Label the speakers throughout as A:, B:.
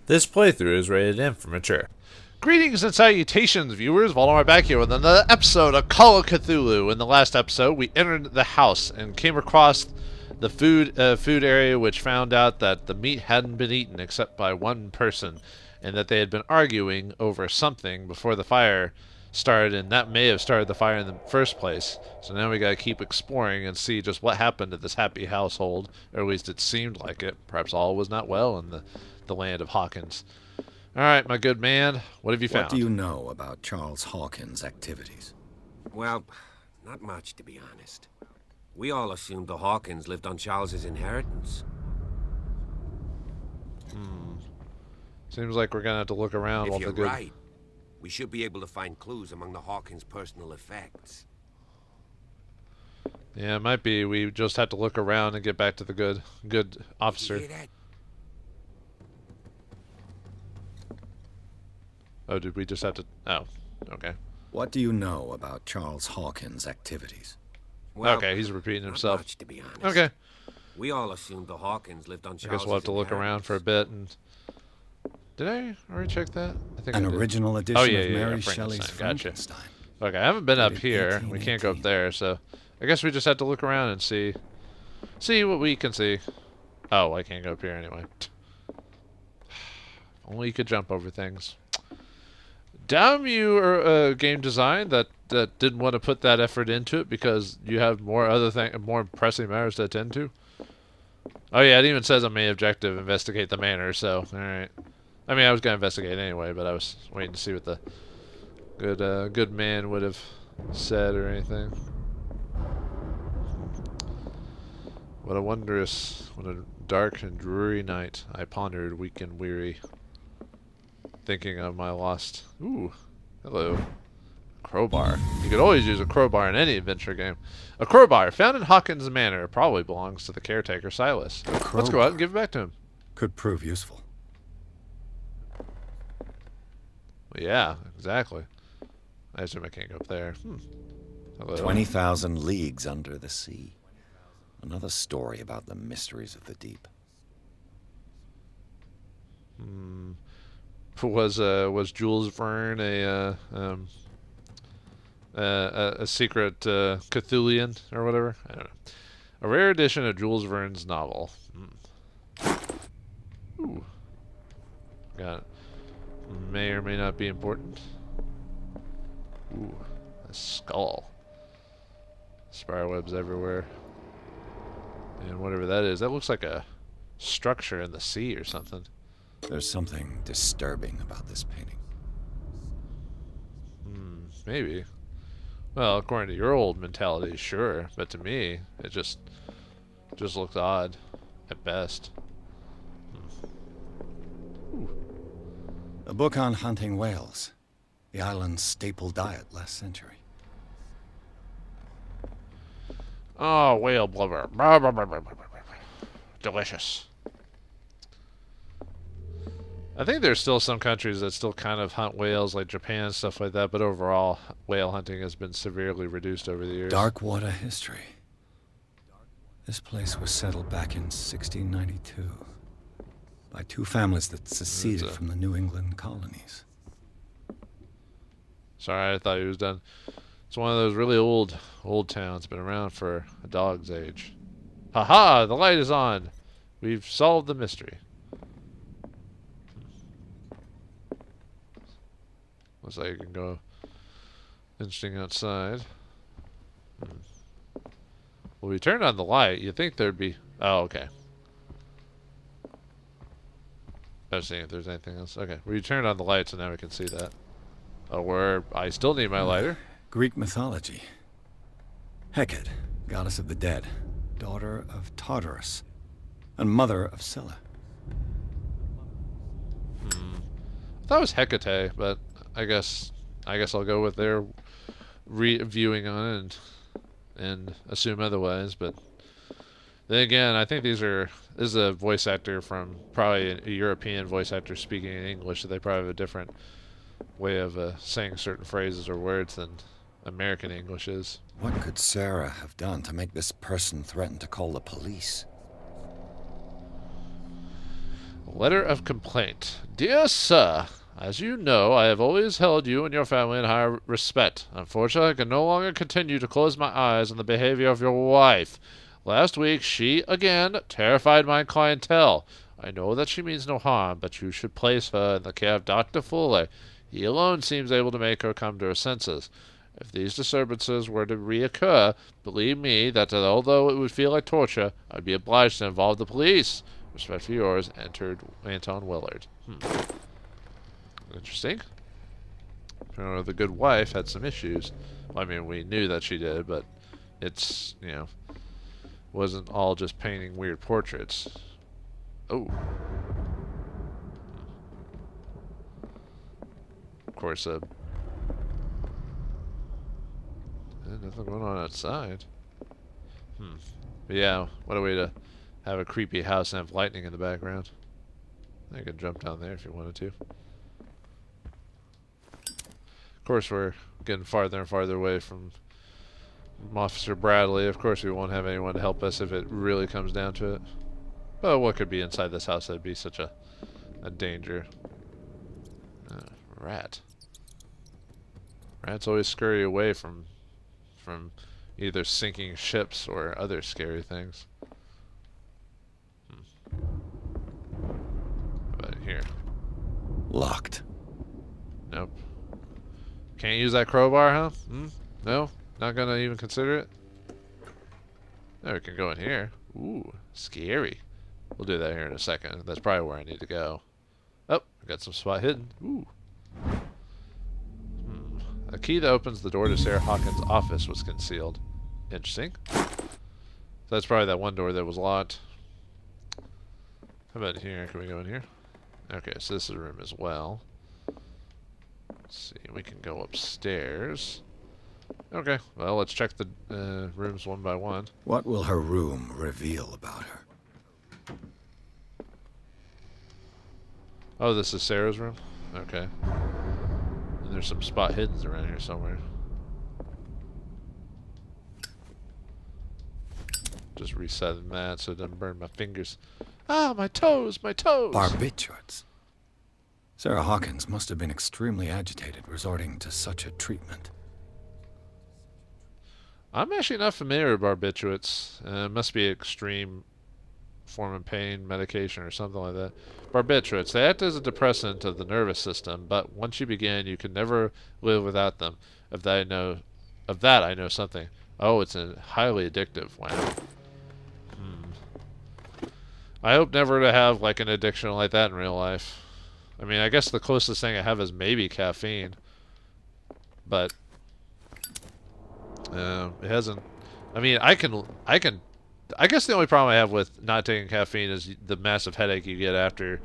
A: This playthrough is rated M for mature.
B: Greetings and salutations, viewers. Vauldemare back here with another episode of Call of Cthulhu. In the last episode, we entered the house and came across the food area, which found out that the meat hadn't been eaten except by one person, and that they had been arguing over something before the fire started, and that may have started the fire in the first place. So now we gotta keep exploring and see just what happened to this happy household, or at least it seemed like it. Perhaps all was not well in the land of Hawkins. Alright, my good man, what have you found?
C: What do you know about Charles Hawkins' activities?
D: Well, not much, to be honest. We all assumed the Hawkins lived on Charles's inheritance.
B: Seems like we're gonna have to look around while
D: If
B: the
D: you're
B: good...
D: right, we should be able to find clues among the Hawkins' personal effects.
B: Yeah, it might be. We just have to look around and get back to the good officer.
D: You hear that?
B: Oh, did we just have to... Oh, okay.
C: What do you know about Charles Hawkins' activities?
D: Well,
B: Okay, he's repeating
D: not
B: himself.
D: much, to be honest.
B: Okay.
D: We all assumed the Hawkins lived on
B: I
D: Charles's
B: guess we'll have to look around for a bit and... Did I already check that? I think
C: An
B: I did.
C: original edition
B: Oh, yeah,
C: of
B: yeah,
C: Mary
B: Frankenstein.
C: Shelley's
B: Gotcha.
C: Frankenstein.
B: Okay, I haven't been up
C: Dated
B: here. We can't go up
C: 1818.
B: there, so... I guess we just have to look around and see what we can see. Oh, I can't go up here anyway. Only you could jump over things. Damn you, game design that didn't want to put that effort into it because you have more pressing matters to attend to. Oh yeah, it even says on main objective, investigate the manor. So all right. I mean, I was gonna investigate anyway, but I was waiting to see what the good man would have said or anything. What a dark and dreary night I pondered, weak and weary, thinking of my lost... Ooh, hello. Crowbar. You could always use a crowbar in any adventure game. A crowbar found in Hawkins Manor probably belongs to the caretaker, Silas. Let's go out and give it back to him.
C: Could prove useful.
B: Well, yeah, exactly. I assume I can't go up there. Hello.
C: 20,000 leagues under the sea. Another story about the mysteries of the deep.
B: Was Jules Verne a secret Cthulian or whatever? I don't know. A rare edition of Jules Verne's novel. Ooh. Got it. May or may not be important. Ooh, a skull. Spiderwebs everywhere. And whatever that is, that looks like a structure in the sea or something.
C: There's something disturbing about this painting.
B: Maybe. Well, according to your old mentality, sure. But to me, it just looks odd at best.
C: A book on hunting whales. The island's staple diet last century.
B: Oh, whale blubber. Blah, blah, blah, blah, blah, blah, blah. Delicious. I think there's still some countries that still kind of hunt whales, like Japan and stuff like that, but overall, whale hunting has been severely reduced over the years.
C: Dark water history. This place was settled back in 1692 by two families that seceded from the New England colonies.
B: Sorry, I thought he was done. It's one of those really old towns, been around for a dog's age. Haha, the light is on. We've solved the mystery. Looks like you can go interesting outside. Well, we turned on the light. You'd think there'd be... Oh, okay. I was seeing if there's anything else. Okay, we turned on the lights and now we can see that. Oh, I still need my lighter.
C: Greek mythology. Hecate, goddess of the dead, daughter of Tartarus, and mother of Scylla.
B: I thought it was Hecate, but I guess I'll go with their viewing on it and assume otherwise. But then again, I think this is a voice actor from probably a European voice actor speaking in English, so they probably have a different way of saying certain phrases or words than American English is.
C: What could Sarah have done to make this person threaten to call the police?
B: Letter of complaint. Dear Sir, as you know, I have always held you and your family in high respect. Unfortunately, I can no longer continue to close my eyes on the behavior of your wife. Last week, she, again, terrified my clientele. I know that she means no harm, but you should place her in the care of Dr. Fuller. He alone seems able to make her come to her senses. If these disturbances were to reoccur, believe me that although it would feel like torture, I'd be obliged to involve the police. Respectfully yours, entered Anton Willard. Interesting. Apparently the good wife had some issues. Well, I mean, we knew that she did, but it's, you know, wasn't all just painting weird portraits. Oh. Of course, nothing going on outside. But yeah, what a way to have a creepy house and have lightning in the background. I could jump down there if you wanted to. Of course, we're getting farther and farther away from Officer Bradley. Of course, we won't have anyone to help us if it really comes down to it. But what could be inside this house that'd be such a danger? Rat. Rats always scurry away from either sinking ships or other scary things. How about here?
C: Locked.
B: Nope. Can't use that crowbar, huh? No? Not gonna even consider it? No, we can go in here. Ooh, scary. We'll do that here in a second. That's probably where I need to go. Oh, I got some spot hidden. Ooh. A key that opens the door to Sarah Hawkins' office was concealed. Interesting. So that's probably that one door that was locked. How about here? Can we go in here? Okay, so this is a room as well. Let's see, we can go upstairs. Okay, well, let's check the rooms one by one.
C: What will her room reveal about her?
B: Oh, this is Sarah's room? Okay. And there's some spot hiddens around here somewhere. Just resetting that so it doesn't burn my fingers. Ah, my toes, my toes!
C: Barbiturates. Sarah Hawkins must have been extremely agitated resorting to such a treatment.
B: I'm actually not familiar with barbiturates. It must be extreme form of pain medication or something like that. Barbiturates, they act as a depressant of the nervous system, but once you begin, you can never live without them. Of that I know something. Oh, it's highly addictive. Wow. I hope never to have like an addiction like that in real life. I mean, I guess the closest thing I have is maybe caffeine, but it hasn't. I mean, I guess the only problem I have with not taking caffeine is the massive headache you get after,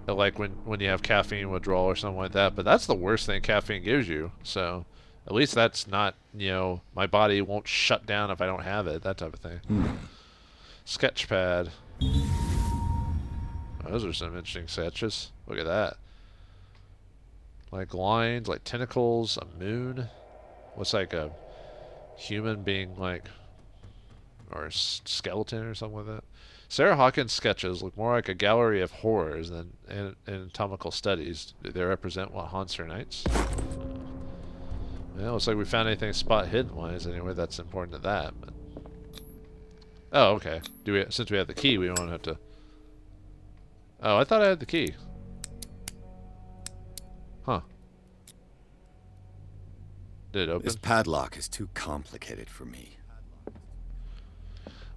B: like when you have caffeine withdrawal or something like that. But that's the worst thing caffeine gives you. So at least that's not, you know, my body won't shut down if I don't have it. That type of thing. Sketchpad. Oh, those are some interesting sketches. Look at that. Like lines, like tentacles, a moon. What's like a human being, like, or a skeleton or something like that. Sarah Hawkins' sketches look more like a gallery of horrors than anatomical studies. Do they represent what haunts her nights? Yeah, looks like we found anything spot hidden wise anyway. That's important to that. But oh, okay. Since we have the key, we won't have to. Oh, I thought I had the key. Huh. Did it open?
C: This padlock is too complicated for me.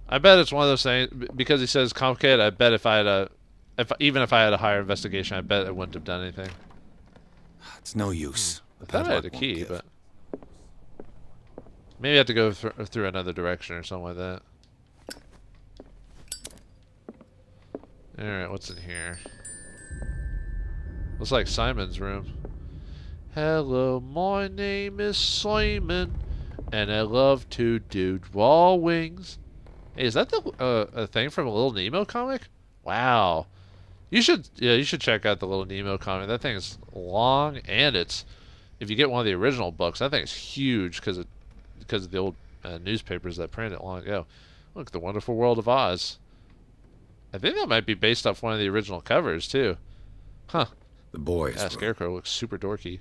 B: I bet it's one of those things, because he says complicated. I bet even if I had a higher investigation, I bet it wouldn't have done anything.
C: It's no use.
B: I thought I had a key, but maybe I have to go through another direction or something like that. Alright, what's in here? Looks like Simon's room. Hello, my name is Simon, and I love to do drawings. Hey, is that a thing from a Little Nemo comic? Wow. You should check out the Little Nemo comic. That thing is long, and if you get one of the original books, that thing is huge because of the old newspapers that printed it long ago. Look, The Wonderful World of Oz. I think that might be based off one of the original covers, too. Huh.
C: The boys.
B: Yeah, Scarecrow looks super dorky.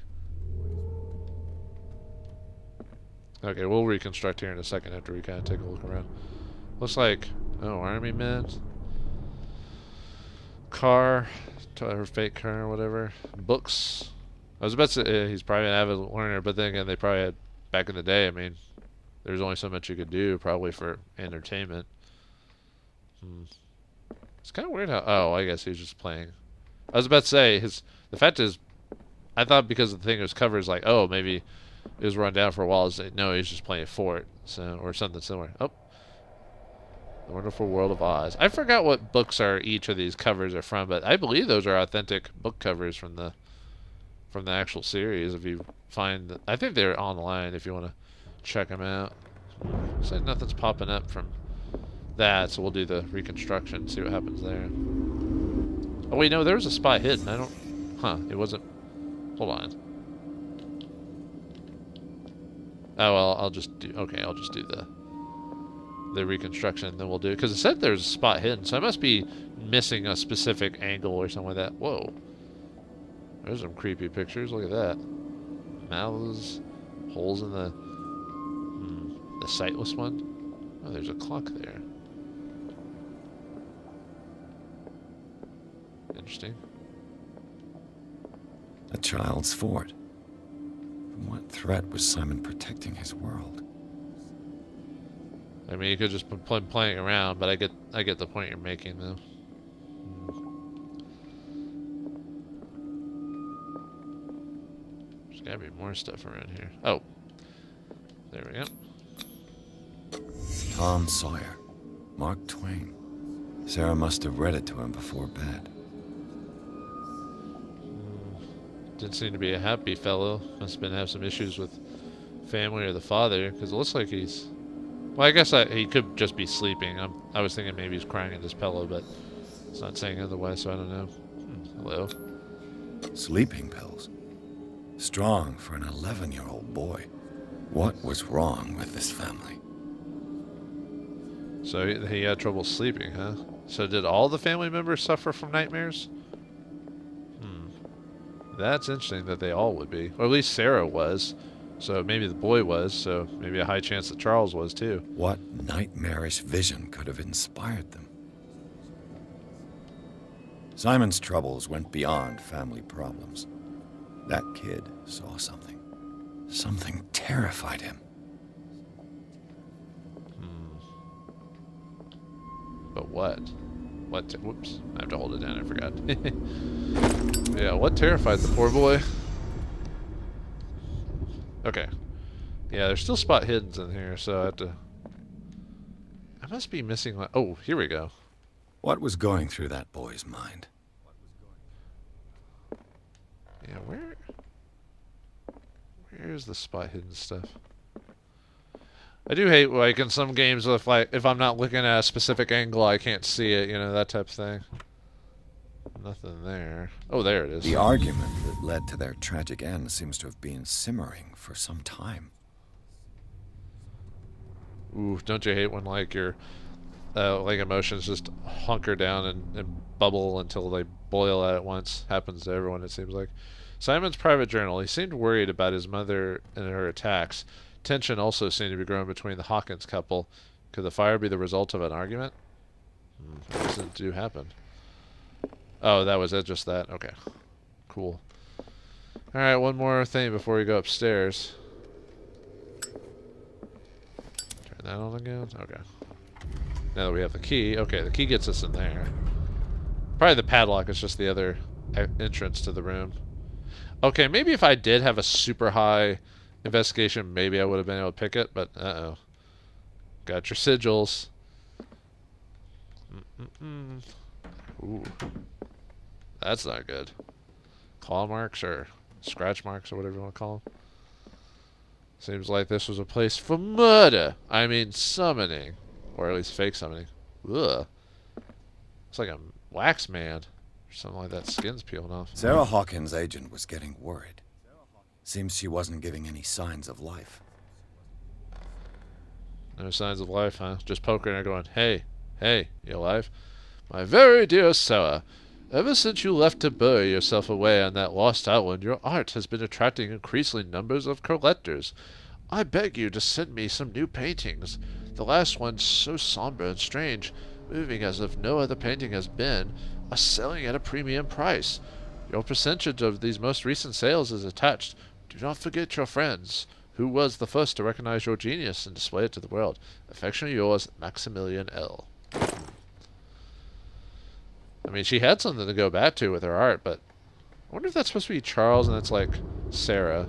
B: Okay, we'll reconstruct here in a second after we kind of take a look around. Looks like, oh, army men. Car, or fake car or whatever. Books. I was about to say he's probably an avid learner, but then again, they probably had, back in the day, I mean, there's only so much you could do probably for entertainment. It's kind of weird how, oh, I guess he's just playing. I was about to say, the fact is, I thought because the thing was covers like, oh, maybe it was run down for a while. No, he's just playing for it, so, or something similar. Oh, The Wonderful World of Oz. I forgot what books are each of these covers are from, but I believe those are authentic book covers from the actual series. If you find, I think they're online if you want to check them out. So nothing's popping up from that, so we'll do the reconstruction, see what happens there. Oh wait, no, there was a spot hidden. I don't, huh? It wasn't. Hold on. Oh well, I'll just do. Okay, I'll just do the reconstruction, then we'll do it because it said there's a spot hidden, so I must be missing a specific angle or something like that. Whoa, there's some creepy pictures. Look at that. Mouths, holes in the sightless one. Oh, there's a clock there. Interesting.
C: A child's fort. From what threat was Simon protecting his world?
B: I mean, you could just be playing around, but I get the point you're making, though. There's gotta be more stuff around here. Oh, there we go.
C: Tom Sawyer, Mark Twain. Sarah must have read it to him before bed.
B: Didn't seem to be a happy fellow. Must have been have some issues with family or the father, because it looks like he's. Well, I guess he could just be sleeping. I was thinking maybe he's crying in his pillow, but it's not saying otherwise, so I don't know. Hello.
C: Sleeping pills. Strong for an 11-year-old boy. What was wrong with this family?
B: So he had trouble sleeping, huh? So did all the family members suffer from nightmares? That's interesting that they all would be. Or at least Sarah was. So maybe the boy was, so maybe a high chance that Charles was too.
C: What nightmarish vision could have inspired them? Simon's troubles went beyond family problems. That kid saw something. Something terrified him.
B: But what? Whoops. I have to hold it down, I forgot. Yeah, what terrified the poor boy? Okay. Yeah, there's still spot hiddens in here, so I have to... I must be missing... Oh, here we go.
C: What was going through that boy's mind?
B: Yeah, where's the spot hidden stuff? I do hate, like, in some games, if I'm not looking at a specific angle, I can't see it, you know, that type of thing. Nothing there. Oh, there it is.
C: The argument that led to their tragic end seems to have been simmering for some time.
B: Ooh, don't you hate when, like, your like emotions just hunker down and bubble until they boil at once? Happens to everyone, it seems like. Simon's private journal. He seemed worried about his mother and her attacks. Tension also seemed to be growing between the Hawkins couple. Could the fire be the result of an argument? What does it do happen? Oh, that was it, just that? Okay. Cool. Alright, one more thing before we go upstairs. Turn that on again? Okay. Now that we have the key. Okay, the key gets us in there. Probably the padlock is just the other entrance to the room. Okay, maybe if I did have a super high investigation, maybe I would have been able to pick it, but uh-oh. Got your sigils. Ooh. That's not good. Claw marks or scratch marks or whatever you want to call them. Seems like this was a place for murder. I mean summoning. Or at least fake summoning. Ugh. It's like a wax man. Or something like that. Skin's peeling off.
C: Sarah Hawkins' agent was getting worried. Seems she wasn't giving any signs of life.
B: No signs of life, huh? Just poking her going, hey, you alive? My very dear Sarah, ever since you left to bury yourself away on that lost island, your art has been attracting increasing numbers of collectors. I beg you to send me some new paintings. The last ones, so somber and strange, moving as if no other painting has been, are selling at a premium price. Your percentage of these most recent sales is attached. Do not forget your friends. Who was the first to recognize your genius and display it to the world? Affectionately yours, Maximilian L. I mean, she had something to go back to with her art, but I wonder if that's supposed to be Charles and it's like Sarah.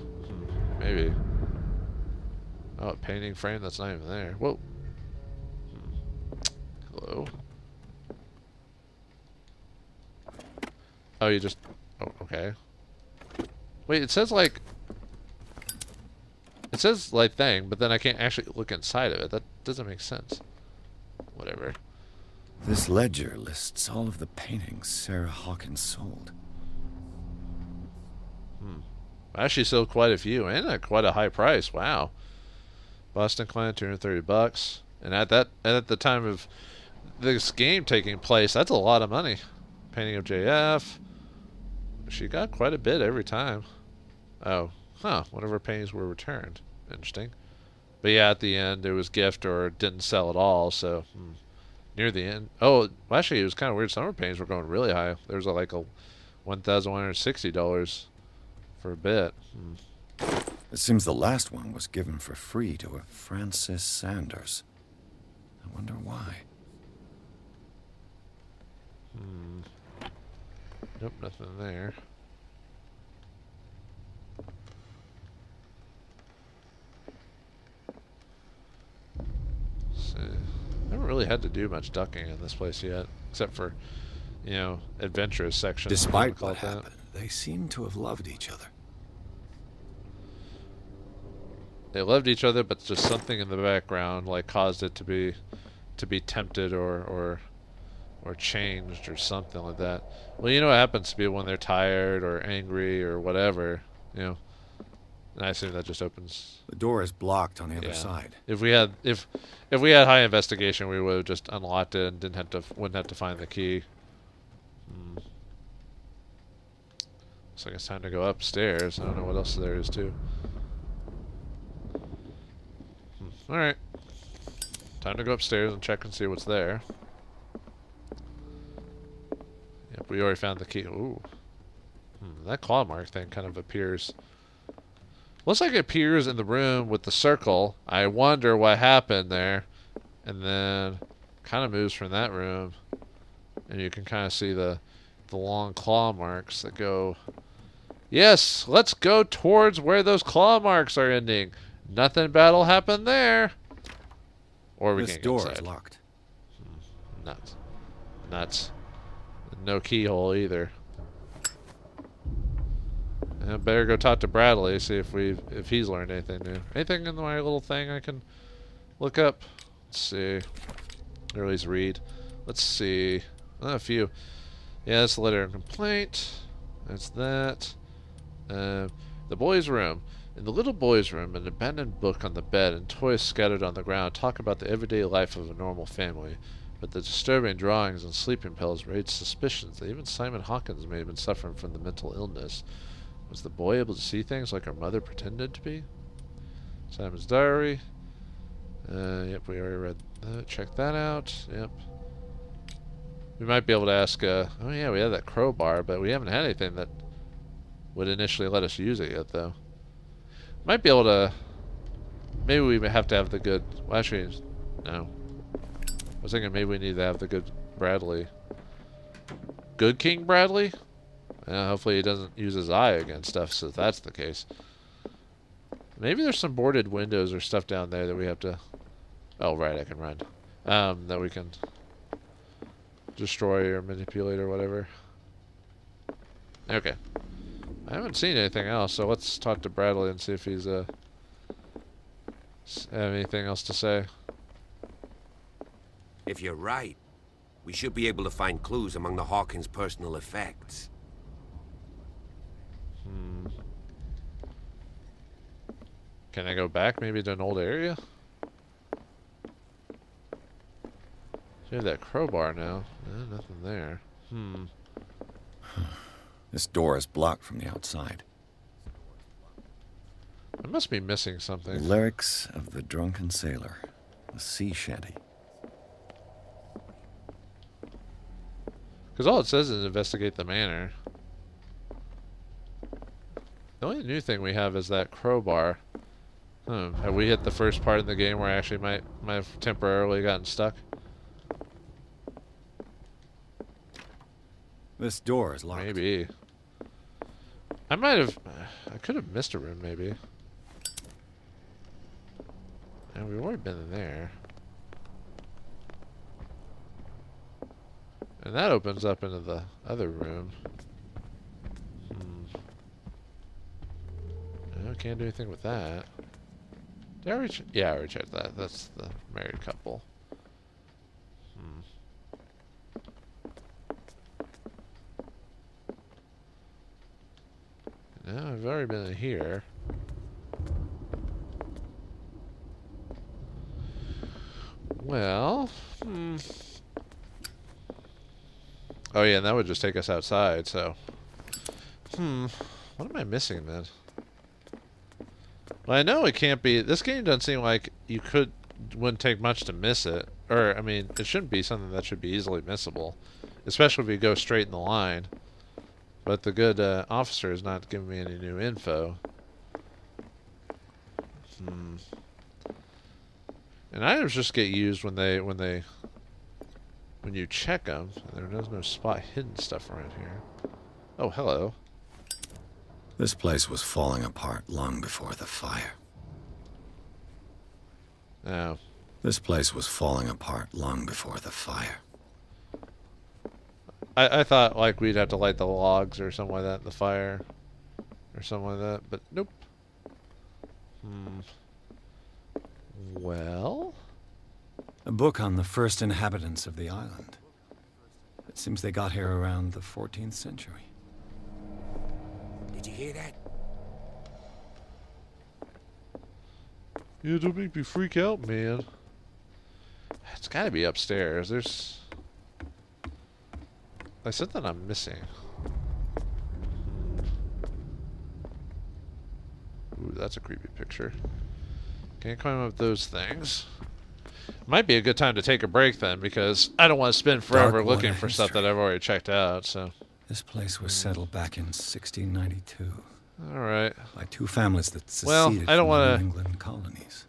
B: Maybe. Oh, a painting frame that's not even there. Whoa. Hello. Oh, you just... Oh, okay. Wait, it says like... It says like thing, but then I can't actually look inside of it. That doesn't make sense. Whatever.
C: This ledger lists all of the paintings Sarah Hawkins sold.
B: Actually sold quite a few, and at quite a high price. Wow. Boston client, $230. And at the time of this game taking place, that's a lot of money. Painting of JF. She got quite a bit every time. Oh, huh. One of her paintings were returned. Interesting. But yeah, at the end, it was gift or didn't sell at all, so... Near the end. Oh, well, actually, it was kind of weird. Some of her paintings were going really high. There was like a $1,160 for a bit.
C: It seems the last one was given for free to a Francis Sanders. I wonder why.
B: Nope, nothing there. Let's see. Haven't really had to do much ducking in this place yet, except for, you know, adventurous section.
C: Despite what happened, they seem to have loved each other.
B: They loved each other, but just something in the background like caused it to be tempted or changed or something like that. Well, you know what happens to people when they're tired or angry or whatever, you know. And I assume that just opens.
C: The door is blocked on the other side.
B: If we had high investigation, we would have just unlocked it and wouldn't have to find the key. Looks like it's time to go upstairs. I don't know what else there is too. All right, time to go upstairs and check and see what's there. Yep, we already found the key. Ooh, that claw mark thing kind of appears. Looks like it appears in the room with the circle. I wonder what happened there. And then kind of moves from that room. And you can kind of see the long claw marks that go... Yes, let's go towards where those claw marks are ending. Nothing bad will happen there. Or we can't get inside.
C: This door is locked.
B: Nuts. Nuts. No keyhole either. I better go talk to Bradley, see if he's learned anything new. Anything in my little thing I can look up? Let's see. Or at least read. Let's see. A few. Yeah, that's the letter of complaint. That's that. The boys' room. In the little boys' room, an abandoned book on the bed and toys scattered on the ground talk about the everyday life of a normal family. But the disturbing drawings and sleeping pills raised suspicions that even Simon Hawkins may have been suffering from the mental illness. Was the boy able to see things like her mother pretended to be? Simon's diary. Yep, we already read that. Check that out. Yep. We might be able to ask, oh yeah, we have that crowbar, but we haven't had anything that would initially let us use it yet, though. Might be able to... Maybe we have to have the good... Well, actually, no. I was thinking maybe we need to have the good Bradley. Good King Bradley? Hopefully he doesn't use his eye against stuff, so if that's the case. Maybe there's some boarded windows or stuff down there that we have to... Oh, right, I can run. That we can destroy or manipulate or whatever. Okay. I haven't seen anything else, so let's talk to Bradley and see if he's have anything else to say.
D: If you're right, we should be able to find clues among the Hawkins' personal effects.
B: Can I go back maybe to an old area? We have that crowbar now. Nothing there.
C: This door is blocked from the outside.
B: I must be missing something.
C: Lyrics of the Drunken Sailor. A sea shanty.
B: Because all it says is investigate the manor. The only new thing we have is that crowbar. Have we hit the first part in the game where I actually might have temporarily gotten stuck?
C: This door is locked.
B: Maybe. I might have... I could have missed a room, maybe. And we've already been in there. And that opens up into the other room. I can't do anything with that. Did I already yeah, I already checked that. That's the married couple. No, I've already been in here. Well, oh yeah, and that would just take us outside, so... What am I missing, then? Well, I know it can't be... This game doesn't seem like wouldn't take much to miss it. Or, I mean, it shouldn't be something that should be easily missable. Especially if we go straight in the line. But the good officer is not giving me any new info. And items just get used when you check them. There's no spot hidden stuff around here. Oh, hello.
C: This place was falling apart long before the fire.
B: Oh.
C: This place was falling apart long before the fire.
B: I thought like we'd have to light the logs or something like that in the fire. Or something like that, but nope. Well?
C: A book on the first inhabitants of the island. It seems they got here around the 14th century.
D: Did you hear that?
B: Yeah, don't make me freak out, man. It's gotta be upstairs. There's something I'm missing. Ooh, that's a creepy picture. Can't climb up those things. Might be a good time to take a break then, because I don't want to spend forever looking for stuff that I've already checked out, so...
C: This place was settled back in 1692.
B: Alright.
C: By two families that seceded
B: I don't
C: from
B: wanna...
C: the New England colonies.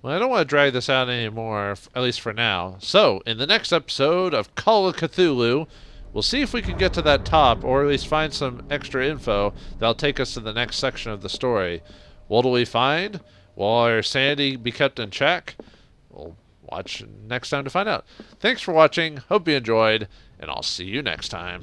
B: Well, I don't want to drag this out anymore, at least for now. So, in the next episode of Call of Cthulhu, we'll see if we can get to that top, or at least find some extra info that'll take us to the next section of the story. What'll we find? Will our sanity be kept in check? We'll watch next time to find out. Thanks for watching, hope you enjoyed, and I'll see you next time.